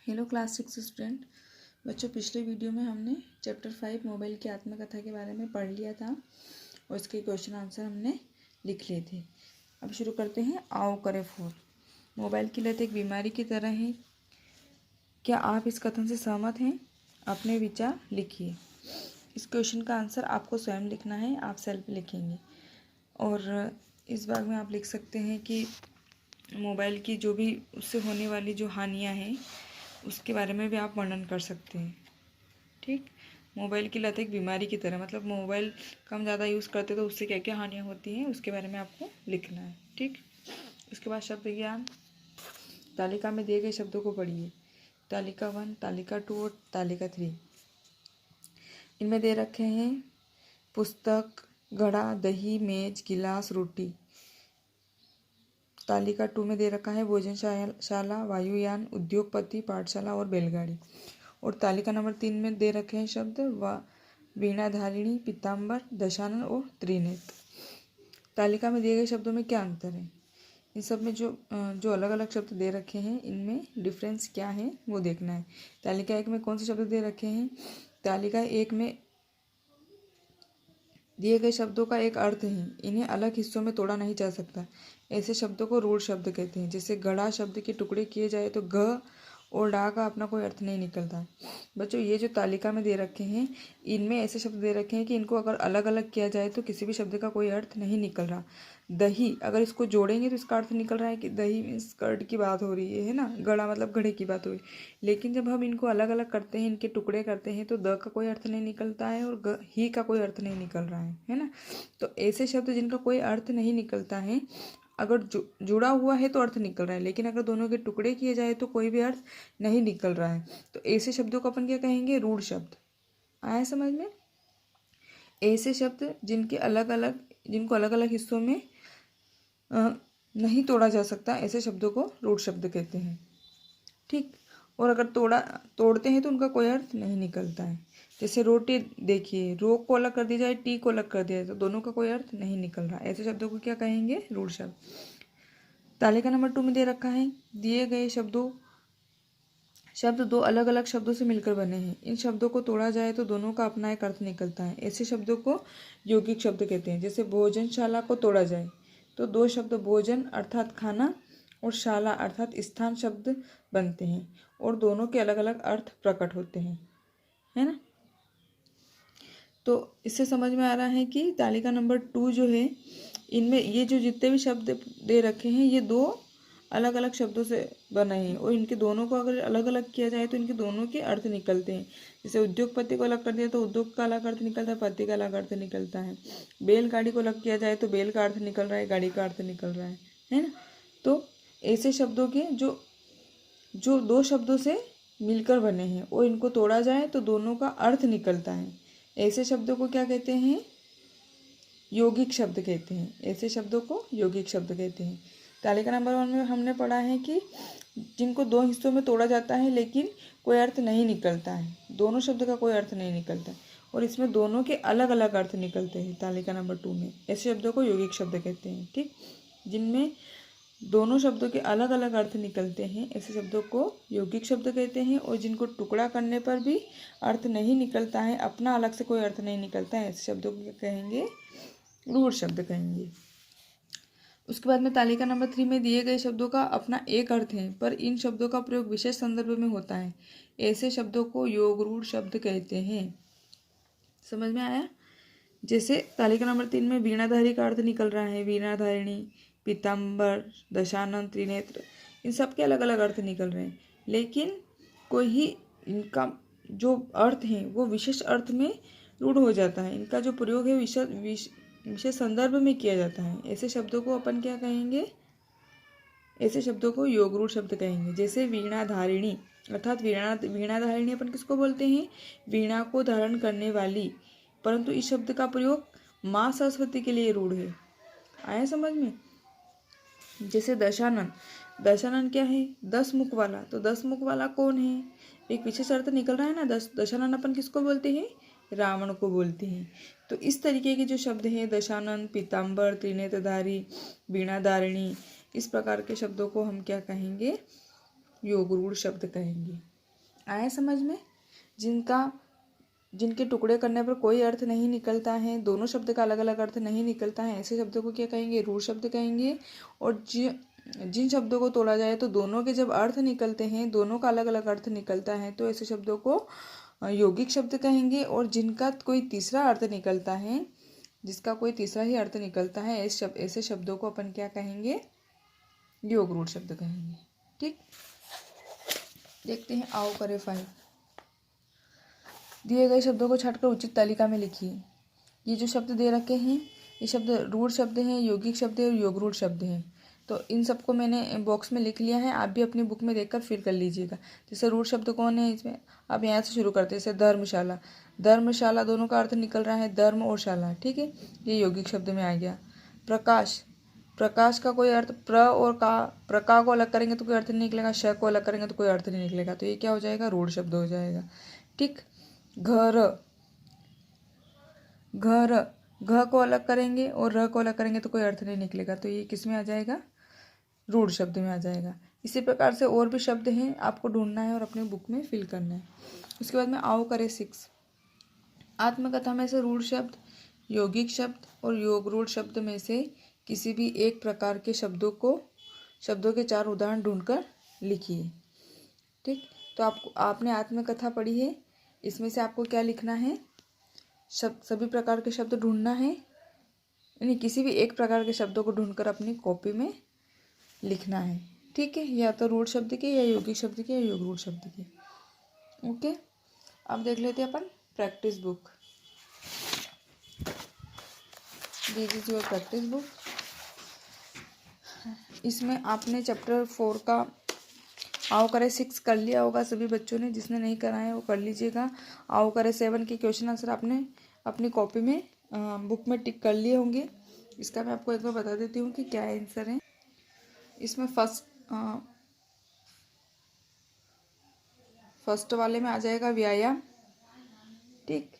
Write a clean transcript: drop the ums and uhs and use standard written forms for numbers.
Hello class 6 student बच्चों, पिछले video में हमने चैप्टर 5 मोबाइल की आत्मकथा के बारे में पढ़ लिया था और इसके क्वेश्चन आंसर हमने लिख लिए थे। अब शुरू करते हैं। आओ करें 4। मोबाइल की लत एक बीमारी की तरह है। क्या आप इस कथन से सहमत हैं? अपने विचार लिखिए। इस क्वेश्चन का आंसर आपको स्वयं लिखना है, आप सेल्फ लिखेंगे। और इस भाग में आप लिख सकते हैं कि मोबाइल की जो भी उससे होने वाली जो हानियाँ हैं उसके बारे में भी आप वर्णन कर सकते हैं। ठीक, मोबाइल की लत एक बीमारी की तरह, मतलब मोबाइल कम ज़्यादा यूज़ करते तो उससे क्या क्या हानियाँ होती हैं उसके बारे में आपको लिखना है। ठीक, उसके बाद शब्द ज्ञान। तालिका में दिए गए शब्दों को पढ़िए। तालिका 1, तालिका 2 और तालिका 3। इनमें दे रखे हैं पुस्तक, घड़ा, दही, मेज, गिलास, रोटी। तालिका 2 में दे रखा है भोजनशाला, वायुयान, उद्योगपति, पाठशाला और बैलगाड़ी। और तालिका नंबर 3 में दे रखे हैं शब्द वीणाधारिणी, पीताम्बर, दशानन और त्रिनेत्र। तालिका में दिए गए शब्दों में क्या अंतर है? इन सब में जो अलग अलग शब्द दे रखे हैं इनमें डिफरेंस क्या है वो देखना है। तालिका 1 में कौन से शब्द दे रखे हैं? तालिका 1 में दिए गए शब्दों का एक अर्थ है, इन्हें अलग हिस्सों में तोड़ा नहीं जा सकता। ऐसे शब्दों को रूढ़ शब्द कहते हैं। जैसे घड़ा शब्द के टुकड़े किए जाए तो घ और डा का अपना कोई अर्थ नहीं निकलता। बच्चों, ये जो तालिका में दे रखे हैं इनमें ऐसे शब्द दे रखे हैं कि इनको अगर अलग अलग किया जाए तो किसी भी शब्द का कोई अर्थ नहीं निकल रहा। दही, अगर इसको जोड़ेंगे तो इसका अर्थ निकल रहा है कि दही मीन्स कर्ड की बात हो रही है ना। घड़ा मतलब घड़े की बात हो रही है। लेकिन जब हम इनको अलग अलग करते हैं, इनके टुकड़े करते हैं तो द का कोई अर्थ नहीं निकलता है और ही का कोई अर्थ नहीं निकल रहा है ना। तो ऐसे शब्द जिनका कोई अर्थ नहीं निकलता है, अगर जुड़ा हुआ है तो अर्थ निकल रहा है, लेकिन अगर दोनों के टुकड़े किए जाए तो कोई भी अर्थ नहीं निकल रहा है। तो ऐसे शब्दों को अपन क्या कहेंगे? रूढ़ शब्द। आया समझ में? ऐसे शब्द जिनको अलग अलग हिस्सों में नहीं तोड़ा जा सकता, ऐसे शब्दों को रूढ़ शब्द कहते हैं। ठीक, और अगर तोड़ते हैं तो उनका कोई अर्थ नहीं निकलता है। जैसे रोटी देखिए, रो को अलग कर दिया जाए, टी को अलग कर दिया जाए तो दोनों का कोई अर्थ नहीं निकल रहा। ऐसे शब्दों को क्या कहेंगे? रूढ़ शब्द। तालिका नंबर 2 में दे रखा है दिए गए शब्द दो अलग अलग शब्दों से मिलकर बने हैं। इन शब्दों को तोड़ा जाए तो दोनों का अपना एक अर्थ निकलता है। ऐसे शब्दों को यौगिक शब्द कहते हैं। जैसे भोजनशाला को तोड़ा जाए तो दो शब्द भोजन अर्थात खाना और शाला अर्थात स्थान शब्द बनते हैं और दोनों के अलग अलग अर्थ प्रकट होते हैं, है ना। तो इससे समझ में आ रहा है कि तालिका नंबर 2 जो है इनमें ये जो जितने भी शब्द दे रखे हैं ये दो अलग अलग शब्दों से बने हैं और इनके दोनों को अगर अलग अलग किया जाए तो इनके दोनों के अर्थ निकलते हैं। जैसे उद्योगपति को अलग कर दिया तो उद्योग का अलग अर्थ निकलता है, पति का अलग अर्थ निकलता है। बैलगाड़ी को अलग किया जाए तो बैल का अर्थ निकल रहा है, गाड़ी का अर्थ निकल रहा है ना। तो ऐसे शब्दों के जो दो शब्दों से मिलकर बने हैं और इनको तोड़ा जाए तो दोनों का अर्थ निकलता है। ऐसे शब्दों को क्या कहते हैं? यौगिक शब्द कहते हैं। ऐसे शब्दों को यौगिक शब्द कहते हैं। तालिका नंबर 1 में हमने पढ़ा है कि जिनको दो हिस्सों में तोड़ा जाता है लेकिन कोई अर्थ नहीं निकलता है, दोनों शब्द का कोई अर्थ नहीं निकलता और इसमें दोनों के अलग अलग अर्थ निकलते हैं। तालिका नंबर 2 में ऐसे शब्दों को यौगिक शब्द कहते हैं। ठीक, जिनमें दोनों शब्दों के अलग अलग अर्थ निकलते हैं ऐसे शब्दों को यौगिक शब्द कहते हैं। और जिनको टुकड़ा करने पर भी अर्थ नहीं निकलता है, अपना अलग से कोई अर्थ नहीं निकलता है, ऐसे शब्दों को कहेंगे? रूढ़ शब्द कहेंगे। उसके बाद में तालिका नंबर 3 में दिए गए शब्दों का अपना एक अर्थ है पर इन शब्दों का प्रयोग विशेष संदर्भ में होता है। ऐसे शब्दों को योग रूढ़ शब्द कहते हैं। समझ में आया? जैसे तालिका नंबर 3 में वीणाधारी का अर्थ निकल रहा है, वीणाधारिणी, पीताम्बर, दशानन, त्रिनेत्र, इन सब के अलग अलग अर्थ निकल रहे हैं, लेकिन कोई ही इनका जो अर्थ है वो विशेष अर्थ में रूढ़ हो जाता है। इनका जो प्रयोग है विशेष संदर्भ में किया जाता है। ऐसे शब्दों को अपन क्या कहेंगे? ऐसे शब्दों को योग रूढ़ शब्द कहेंगे। जैसे वीणाधारिणी अर्थात वीणाधारिणी अपन किसको बोलते हैं? वीणा को धारण करने वाली, परंतु इस शब्द का प्रयोग माँ सरस्वती के लिए रूढ़ है। आया समझ में? जैसे दशानन क्या है? 10 मुख वाला। तो 10 मुख वाला कौन है? एक विशेष अर्थ निकल रहा है ना। दशानन अपन किसको बोलते हैं? रावण को बोलते हैं। तो इस तरीके के जो शब्द हैं दशानन, पीताम्बर, त्रिनेत्रधारी, वीणाधारिणी, इस प्रकार के शब्दों को हम क्या कहेंगे? योग रूढ़ शब्द कहेंगे। आया समझ में? जिनके टुकड़े करने पर कोई अर्थ नहीं निकलता है, दोनों शब्द का अलग अलग अर्थ नहीं निकलता है, ऐसे शब्दों को क्या कहेंगे? रूढ़ शब्द कहेंगे। और जिन शब्दों को तोड़ा जाए तो दोनों के जब अर्थ निकलते हैं, दोनों का अलग अलग अर्थ निकलता है, तो ऐसे शब्दों को यौगिक शब्द कहेंगे। और जिनका कोई तीसरा अर्थ निकलता है, जिसका कोई तीसरा ही अर्थ निकलता है, ऐसे शब्दों को अपन क्या कहेंगे? योग रूढ़ शब्द कहेंगे। ठीक, देखते हैं। आओ करें 5। दिए गए शब्दों को छांटकर उचित तालिका में लिखिए। ये जो शब्द दे रखे हैं, ये शब्द रूढ़ शब्द हैं, यौगिक शब्द है और योग रूढ़ शब्द हैं। तो इन सबको मैंने बॉक्स में लिख लिया है, आप भी अपनी बुक में देखकर फिल कर लीजिएगा। जैसे रूढ़ शब्द कौन है इसमें, अब यहाँ से शुरू करते हैं। जैसे धर्मशाला, धर्मशाला दोनों का अर्थ निकल रहा है धर्म और शाला, ठीक है, ये यौगिक शब्द में आ गया। प्रकाश, प्रकाश का कोई अर्थ प्र और का, प्रका को अलग करेंगे तो कोई अर्थ नहीं निकलेगा, श को अलग करेंगे तो कोई अर्थ नहीं निकलेगा, तो ये क्या हो जाएगा? रूढ़ शब्द हो जाएगा। ठीक, घर, घर, घ को अलग करेंगे और र को अलग करेंगे तो कोई अर्थ नहीं निकलेगा, तो ये किस में आ जाएगा? रूढ़ शब्द में आ जाएगा। इसी प्रकार से और भी शब्द हैं, आपको ढूंढना है और अपने बुक में फिल करना है। उसके बाद में आओ करें 6। आत्मकथा में से रूढ़ शब्द, यौगिक शब्द और योग रूढ़ शब्द में से किसी भी एक प्रकार के शब्दों के 4 उदाहरण ढूंढकर लिखिए। ठीक, तो आपने आत्मकथा पढ़ी है, इसमें से आपको क्या लिखना है? सभी प्रकार के शब्द ढूंढना है, यानी किसी भी एक प्रकार के शब्दों को ढूंढकर अपनी कॉपी में लिखना है। ठीक है, या तो रूढ़ शब्द के, या यौगिक शब्द के, या योग रूढ़ शब्द के। ओके, अब देख लेते हैं अपन practice book. This is your practice book. इसमें आपने चैप्टर 4 का आओ करें 6 कर लिया होगा सभी बच्चों ने, जिसने नहीं करा है वो कर लीजिएगा। आओ करें 7 के क्वेश्चन आंसर आपने अपनी कॉपी में बुक में टिक कर लिए होंगे। इसका मैं आपको एक बार बता देती हूँ कि क्या आंसर है। इसमें फर्स्ट वाले में आ जाएगा व्यायाम। ठीक,